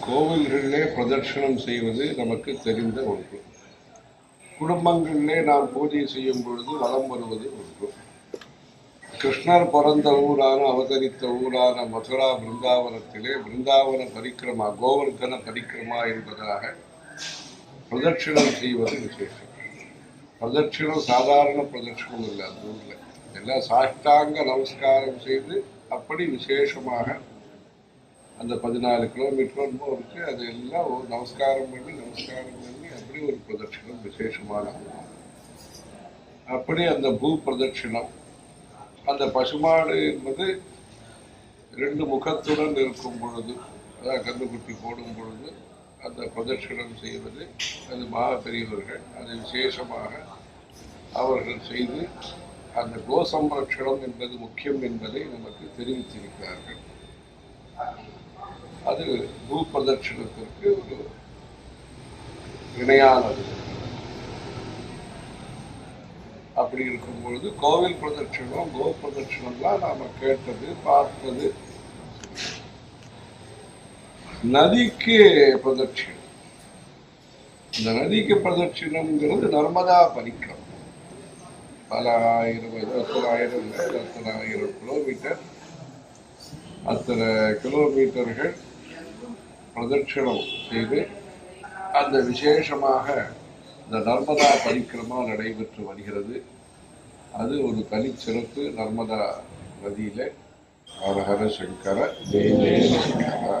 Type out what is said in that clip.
கோவில்களிலே பிரதட்சணம் செய்வது நமக்கு தெரிந்த ஒன்று. குடும்பங்களிலே நாம் பூஜை செய்யும் பொழுது வலம் வருவது ஒன்று. கிருஷ்ணர் பிறந்த ஊரான அவதரித்த ஊரான மதுரா பிருந்தாவனத்திலே பிருந்தாவன பரிக்கிரமா கோவர்தன பரிக்கிரமா என்பதாக பிரதட்சிணம் செய்வது விசேஷம். பிரதட்சிணம் சாதாரண பிரதட்சிணம் இல்லை. அந்த ஊரில் எல்லாம் சாஷ்டாங்க நமஸ்காரம் செய்து அப்படி விசேஷமாக அந்த 14 கிலோமீட்டர் இருக்கு. அது எல்லாம் நமஸ்காரம் பண்ணி அப்படி ஒரு பிரதட்சிணம் விசேஷமான. அப்படி அந்த பூ பிரதட்சிணம், அந்த பசுமாடு என்பது 2 முகத்துடன் இருக்கும் பொழுது, அதாவது கன்றுக்குட்டி போடும் பொழுது அந்த பிரதட்சிணம் செய்வது அது மகா பெரியவர்கள் அது விசேஷமாக அவர்கள் செய்து அந்த கோசம்ரட்சணம் என்பது முக்கியம் என்பதை நமக்கு தெரிவித்திருக்கிறார்கள். அது பூ பிரதட்சிணத்திற்கு ஒரு இணையானது. அப்படி இருக்கும் பொழுது கோவில் பிரதட்சிணம் கோ பிரதட்சிணம்லாம் நாம கேட்டது பார்த்தது. நதிக்கு பிரதட்சிணம், இந்த நதிக்கு பிரதட்சிணம்ங்கிறது நர்மதா பரிக்கிரம். பல ஆயிரம் 20,000 கிலோமீட்டர், அத்தனை கிலோமீட்டர்கள் பிரதட்சிணம் செய்து அந்த விசேஷமாக இந்த நர்மதா பரிக்கிரமா நடைபெற்று வருகிறது. அது ஒரு தனிச்சிறப்பு. நர்மதா நதியில ஹர ஹர சங்கர ஜெய ஜெய சங்கர.